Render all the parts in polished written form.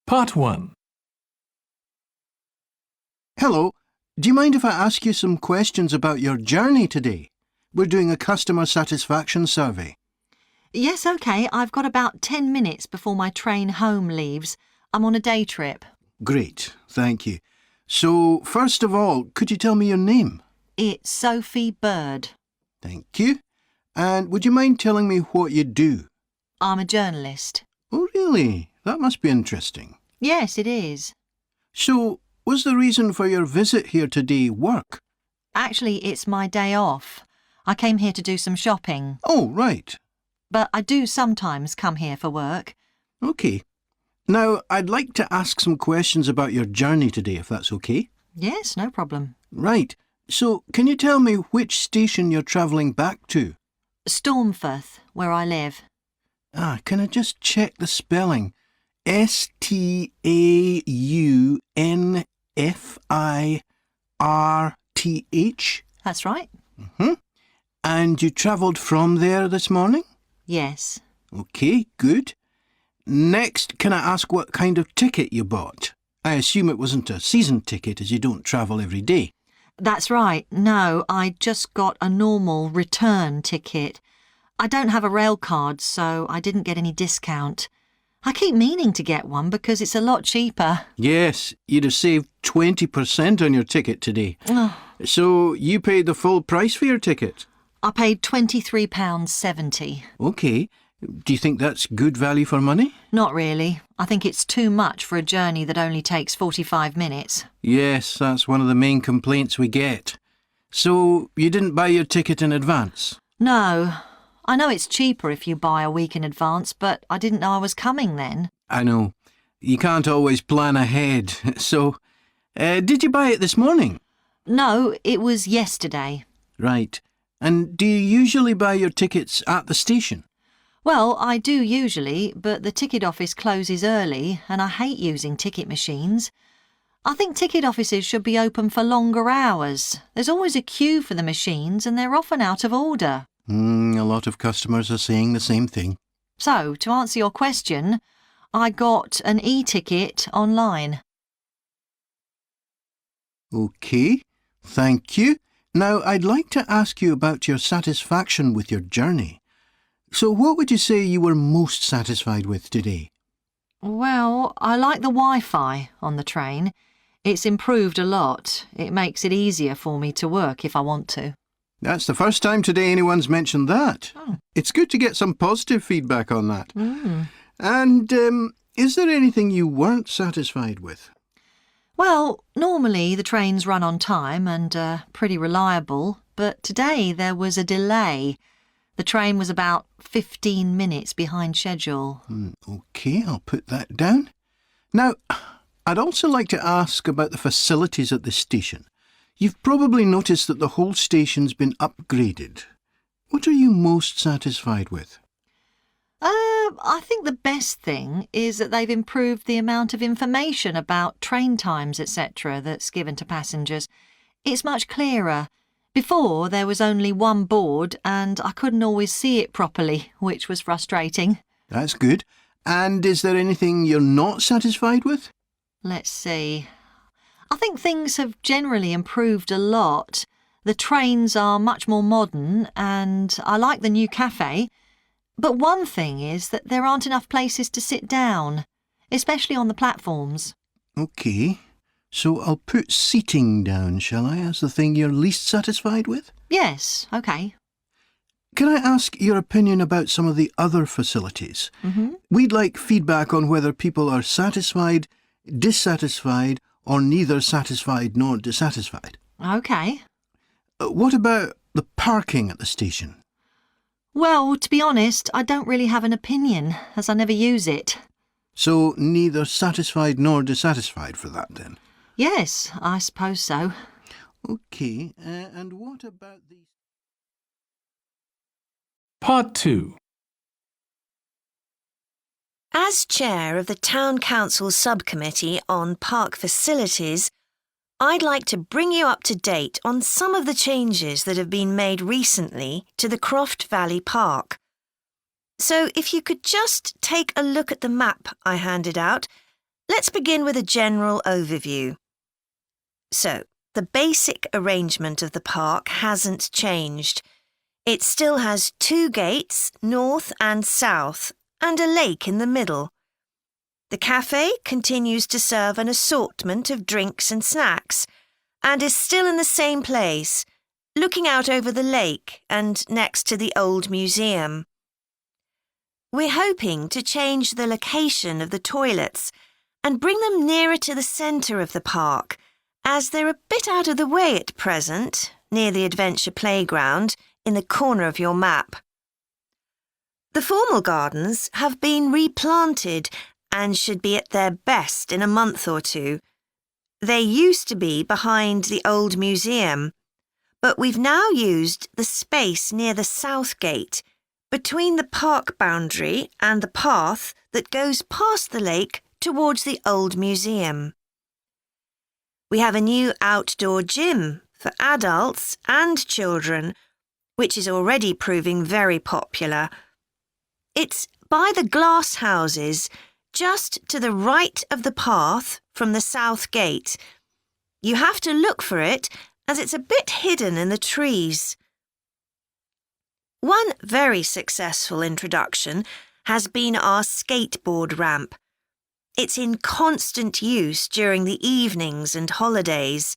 Part 1. Hello, do you mind if I ask you some questions about your journey today? We're doing a customer satisfaction survey. Yes, OK. I've got about 10 minutes before my train home leaves. I'm on a day trip. Great, thank you. So, first of all, could you tell me your name? It's Sophie Bird. Thank you. And would you mind telling me what you do? I'm a journalist. Oh, really? That must be interesting. Yes, it is. So, was the reason for your visit here today work? Actually, it's my day off. I came here to do some shopping. Oh, right. But I do sometimes come here for work. OK. Now, I'd like to ask some questions about your journey today, if that's OK. Yes, no problem. Right. So, can you tell me which station you're travelling back to? Stormforth, where I live. Can I just check the spelling? Staunfirth? That's right. And you travelled from there this morning? Yes. OK, good. Next, can I ask what kind of ticket you bought? I assume it wasn't a season ticket as you don't travel every day. That's right. No, I just got a normal return ticket. I don't have a rail card, so I didn't get any discount. I keep meaning to get one because it's a lot cheaper. Yes, you'd have saved 20% on your ticket today. So you paid the full price for your ticket? I paid £23.70. OK. Do you think that's good value for money? Not really. I think it's too much for a journey that only takes 45 minutes. Yes, that's one of the main complaints we get. So you didn't buy your ticket in advance? No. I know it's cheaper if you buy a week in advance, but I didn't know I was coming then. I know. You can't always plan ahead. So, did you buy it this morning? No, it was yesterday. Right. And do you usually buy your tickets at the station? Well, I do usually, but the ticket office closes early and I hate using ticket machines. I think ticket offices should be open for longer hours. There's always a queue for the machines and they're often out of order. A lot of customers are saying the same thing. So, to answer your question, I got an e-ticket online. OK, thank you. Now, I'd like to ask you about your satisfaction with your journey. So what would you say you were most satisfied with today? Well, I like the Wi-Fi on the train. It's improved a lot. It makes it easier for me to work if I want to. That's the first time today anyone's mentioned that. Oh. It's good to get some positive feedback on that. And is there anything you weren't satisfied with? Well, normally the trains run on time and are pretty reliable, but today there was a delay. The train was about 15 minutes behind schedule. OK, I'll put that down. Now, I'd also like to ask about the facilities at the station. You've probably noticed that the whole station's been upgraded. What are you most satisfied with? I think the best thing is that they've improved the amount of information about train times, etc. that's given to passengers. It's much clearer. Before, there was only one board and I couldn't always see it properly, which was frustrating. That's good. And is there anything you're not satisfied with? Let's see. I think things have generally improved a lot. The trains are much more modern and I like the new cafe. But one thing is that there aren't enough places to sit down, especially on the platforms. OK. So I'll put seating down, shall I, as the thing you're least satisfied with? Yes, OK. Can I ask your opinion about some of the other facilities? We'd like feedback on whether people are satisfied, dissatisfied, or neither satisfied nor dissatisfied. OK. What about the parking at the station? Well, to be honest, I don't really have an opinion, as I never use it. So neither satisfied nor dissatisfied for that, then? Yes, I suppose so. OK, and what about the... Part 2. As chair of the Town Council Subcommittee on Park Facilities, I'd like to bring you up to date on some of the changes that have been made recently to the Croft Valley Park. So if you could just take a look at the map I handed out let's begin with a general overview. So, the basic arrangement of the park hasn't changed. It still has 2 gates, north and south, and a lake in the middle. The cafe continues to serve an assortment of drinks and snacks, and is still in the same place, looking out over the lake and next to the old museum. We're hoping to change the location of the toilets and bring them nearer to the centre of the park, as they're a bit out of the way at present, near the adventure playground, in the corner of your map. The formal gardens have been replanted and should be at their best in a month or 2. They used to be behind the old museum, but we've now used the space near the south gate, between the park boundary and the path that goes past the lake towards the old museum. We have a new outdoor gym for adults and children, which is already proving very popular. It's by the glass houses, just to the right of the path from the south gate. You have to look for it, as it's a bit hidden in the trees. One very successful introduction has been our skateboard ramp. It's in constant use during the evenings and holidays.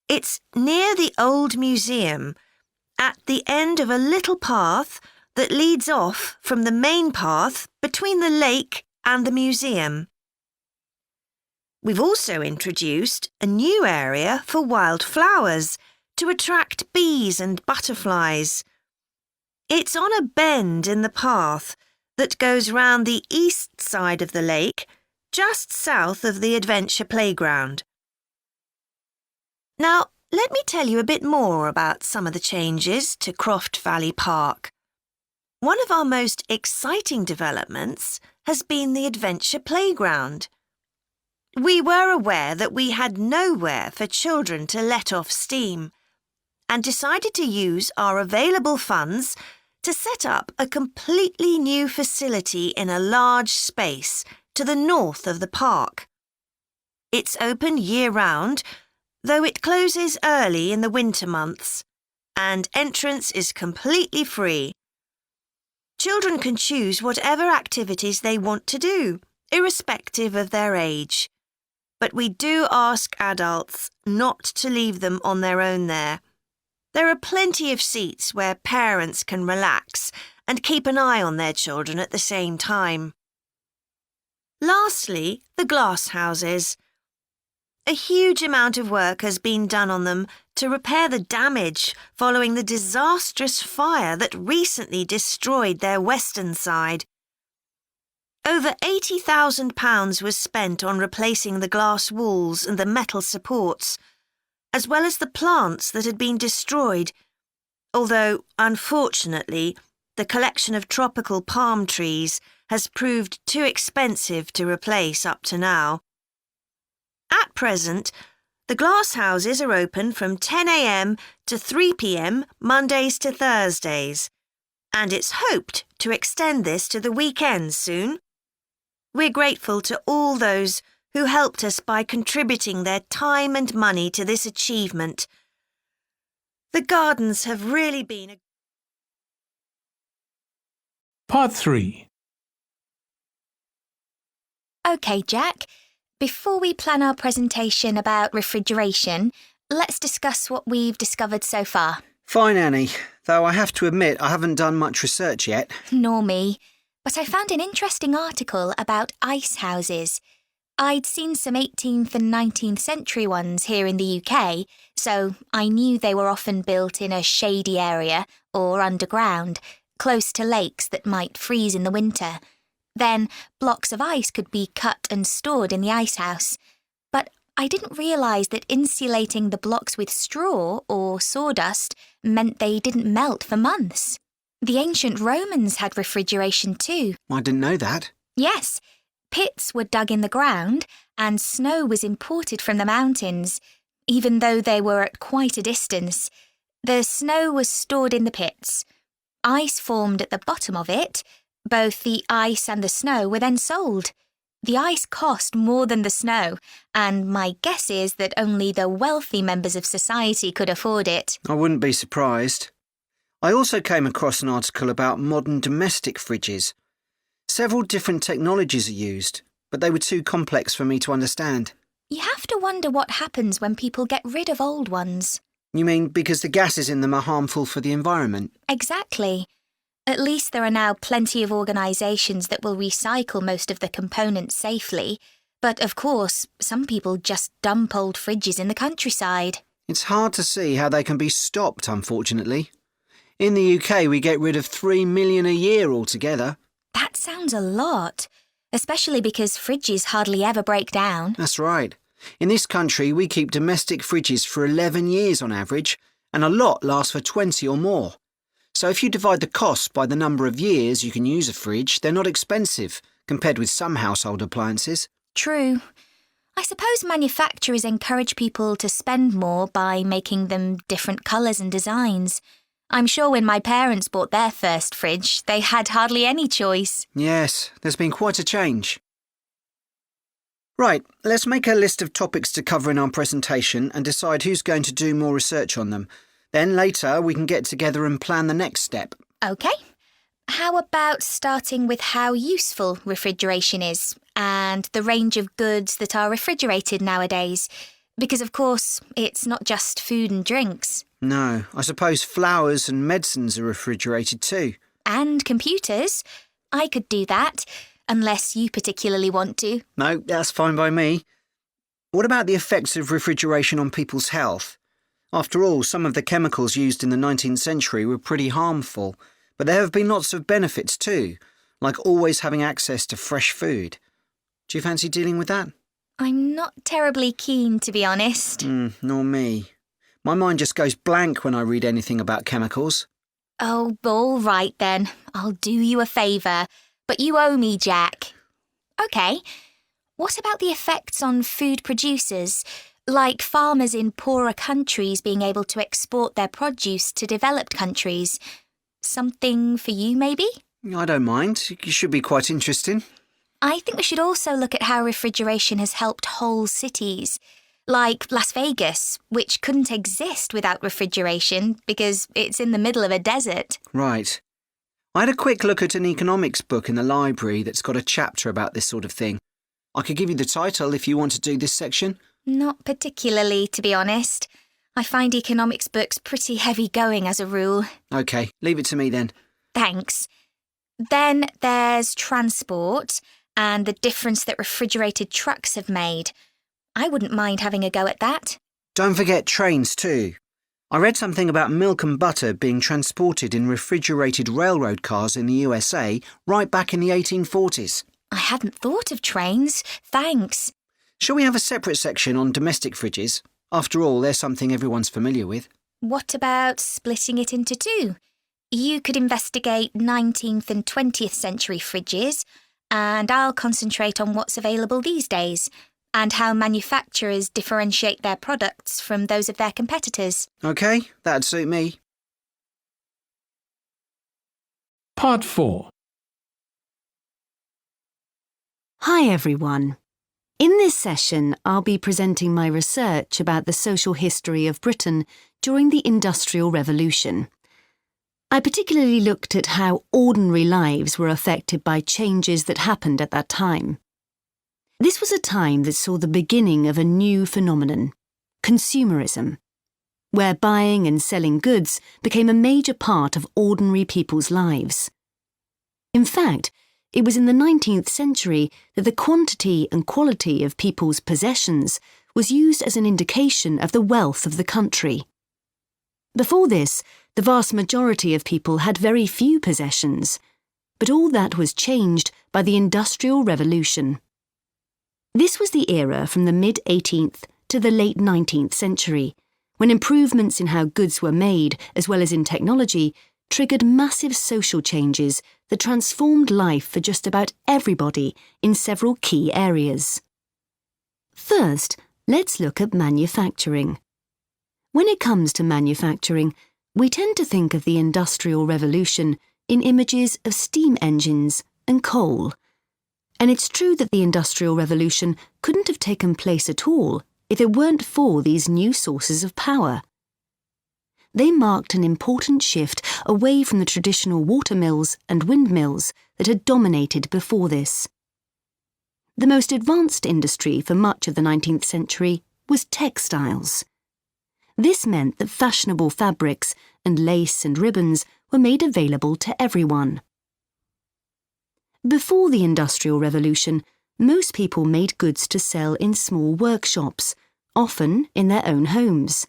It's near the old museum, at the end of a little path that leads off from the main path between the lake and the museum. We've also introduced a new area for wildflowers to attract bees and butterflies. It's on a bend in the path that goes round the east side of the lake, just south of the adventure playground. Now, let me tell you a bit more about some of the changes to Croft Valley Park. One of our most exciting developments has been the adventure playground. We were aware that we had nowhere for children to let off steam, and decided to use our available funds to set up a completely new facility in a large space to the north of the park. It's open year-round, though it closes early in the winter months, and entrance is completely free. Children can choose whatever activities they want to do, irrespective of their age. But we do ask adults not to leave them on their own there. There are plenty of seats where parents can relax and keep an eye on their children at the same time. Lastly, the glass houses. A huge amount of work has been done on them to repair the damage following the disastrous fire that recently destroyed their western side. Over £80,000 was spent on replacing the glass walls and the metal supports, as well as the plants that had been destroyed, although, unfortunately, the collection of tropical palm trees has proved too expensive to replace up to now. At present, the glass houses are open from 10 a.m. to 3 p.m. Mondays to Thursdays, and it's hoped to extend this to the weekends soon. We're grateful to all those who helped us by contributing their time and money to this achievement. The gardens have really been a... Part 3. OK, Jack. Before we plan our presentation about refrigeration, let's discuss what we've discovered so far. Fine, Annie, though I have to admit I haven't done much research yet. Nor me. But I found an interesting article about ice houses. I'd seen some 18th and 19th century ones here in the UK, so I knew they were often built in a shady area or underground, close to lakes that might freeze in the winter. Then blocks of ice could be cut and stored in the ice house. But I didn't realise that insulating the blocks with straw or sawdust meant they didn't melt for months. The ancient Romans had refrigeration too. I didn't know that. Yes. Pits were dug in the ground and snow was imported from the mountains, even though they were at quite a distance. The snow was stored in the pits. Ice formed at the bottom of it. Both the ice and the snow were then sold. The ice cost more than the snow, and my guess is that only the wealthy members of society could afford it. I wouldn't be surprised. I also came across an article about modern domestic fridges. Several different technologies are used, but they were too complex for me to understand. You have to wonder what happens when people get rid of old ones. You mean because the gases in them are harmful for the environment? Exactly. At least there are now plenty of organisations that will recycle most of the components safely. But of course, some people just dump old fridges in the countryside. It's hard to see how they can be stopped, unfortunately. In the UK, we get rid of 3 million a year altogether. That sounds a lot, especially because fridges hardly ever break down. That's right. In this country, we keep domestic fridges for 11 years on average, and a lot lasts for 20 or more. So if you divide the cost by the number of years you can use a fridge, they're not expensive, compared with some household appliances. True. I suppose manufacturers encourage people to spend more by making them different colours and designs. I'm sure when my parents bought their first fridge, they had hardly any choice. Yes, there's been quite a change. Right, let's make a list of topics to cover in our presentation and decide who's going to do more research on them. Then later we can get together and plan the next step. OK. How about starting with how useful refrigeration is and the range of goods that are refrigerated nowadays? Because, of course, it's not just food and drinks. No, I suppose flowers and medicines are refrigerated too. And computers. I could do that, unless you particularly want to. No, that's fine by me. What about the effects of refrigeration on people's health? After all, some of the chemicals used in the 19th century were pretty harmful, but there have been lots of benefits too, like always having access to fresh food. Do you fancy dealing with that? I'm not terribly keen, to be honest. Nor me. My mind just goes blank when I read anything about chemicals. Oh, all right then. I'll do you a favour, but you owe me, Jack. OK. What about the effects on food producers, like farmers in poorer countries being able to export their produce to developed countries? Something for you, maybe? I don't mind. It should be quite interesting. I think we should also look at how refrigeration has helped whole cities, like Las Vegas, which couldn't exist without refrigeration because it's in the middle of a desert. Right. I had a quick look at an economics book in the library that's got a chapter about this sort of thing. I could give you the title if you want to do this section. Not particularly, to be honest. I find economics books pretty heavy going as a rule. OK, leave it to me then. Thanks. Then there's transport and the difference that refrigerated trucks have made. I wouldn't mind having a go at that. Don't forget trains too. I read something about milk and butter being transported in refrigerated railroad cars in the USA right back in the 1840s. I hadn't thought of trains. Thanks. Shall we have a separate section on domestic fridges? After all, they're something everyone's familiar with. What about splitting it into two? You could investigate 19th and 20th century fridges, and I'll concentrate on what's available these days, and how manufacturers differentiate their products from those of their competitors. OK, that'd suit me. Part 4. Hi everyone. In this session, I'll be presenting my research about the social history of Britain during the Industrial Revolution. I particularly looked at how ordinary lives were affected by changes that happened at that time. This was a time that saw the beginning of a new phenomenon, consumerism, where buying and selling goods became a major part of ordinary people's lives. In fact, it was in the 19th century that the quantity and quality of people's possessions was used as an indication of the wealth of the country. Before this, the vast majority of people had very few possessions, but all that was changed by the Industrial Revolution. This was the era from the mid-18th to the late 19th century, when improvements in how goods were made, as well as in technology, triggered massive social changes that transformed life for just about everybody in several key areas. First, let's look at manufacturing. When it comes to manufacturing, we tend to think of the Industrial Revolution in images of steam engines and coal. And it's true that the Industrial Revolution couldn't have taken place at all if it weren't for these new sources of power. They marked an important shift away from the traditional watermills and windmills that had dominated before this. The most advanced industry for much of the 19th century was textiles. This meant that fashionable fabrics and lace and ribbons were made available to everyone. Before the Industrial Revolution, most people made goods to sell in small workshops, often in their own homes.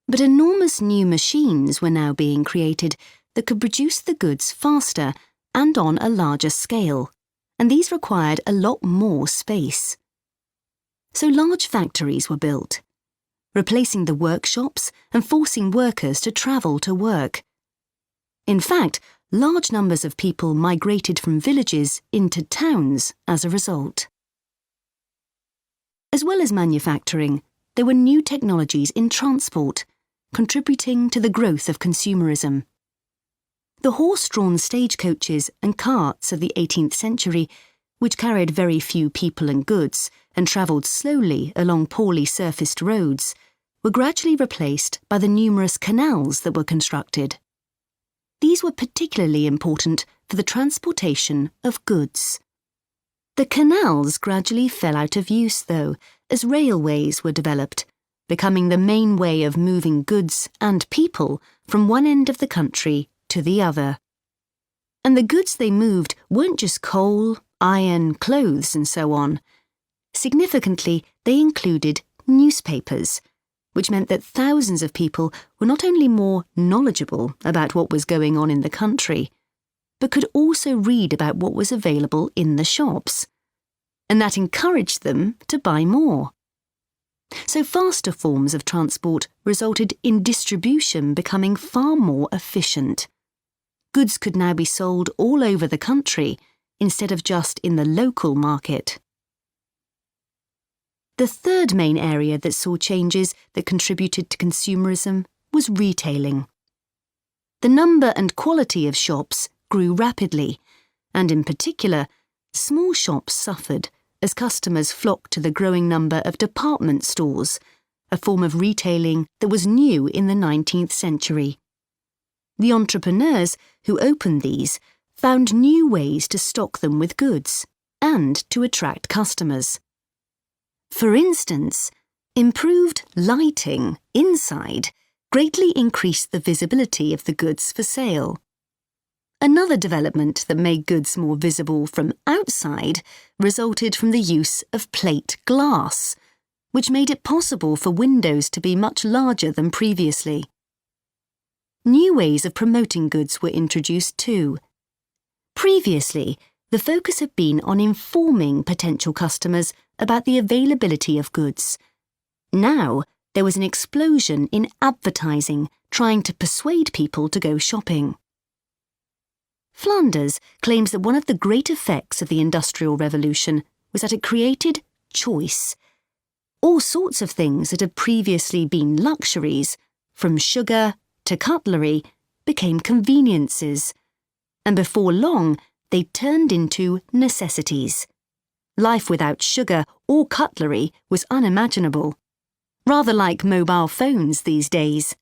But enormous new machines were now being created that could produce the goods faster and on a larger scale, and these required a lot more space. So large factories were built, replacing the workshops and forcing workers to travel to work. In fact, large numbers of people migrated from villages into towns as a result. As well as manufacturing, there were new technologies in transport, contributing to the growth of consumerism. The horse-drawn stagecoaches and carts of the 18th century, which carried very few people and goods and travelled slowly along poorly surfaced roads, were gradually replaced by the numerous canals that were constructed. These were particularly important for the transportation of goods. The canals gradually fell out of use, though, as railways were developed, becoming the main way of moving goods and people from one end of the country to the other. And the goods they moved weren't just coal, iron, clothes, and so on. Significantly, they included newspapers, which meant that thousands of people were not only more knowledgeable about what was going on in the country, but could also read about what was available in the shops. And that encouraged them to buy more. So faster forms of transport resulted in distribution becoming far more efficient. Goods could now be sold all over the country instead of just in the local market. The third main area that saw changes that contributed to consumerism was retailing. The number and quality of shops grew rapidly, and in particular, small shops suffered as customers flocked to the growing number of department stores, a form of retailing that was new in the 19th century. The entrepreneurs who opened these found new ways to stock them with goods and to attract customers. For instance, improved lighting inside greatly increased the visibility of the goods for sale. Another development that made goods more visible from outside resulted from the use of plate glass, which made it possible for windows to be much larger than previously. New ways of promoting goods were introduced too. Previously, the focus had been on informing potential customers about the availability of goods. Now, there was an explosion in advertising trying to persuade people to go shopping. Flanders claims that one of the great effects of the Industrial Revolution was that it created choice. All sorts of things that had previously been luxuries, from sugar to cutlery, became conveniences, and before long they turned into necessities. Life without sugar or cutlery was unimaginable, rather like mobile phones these days.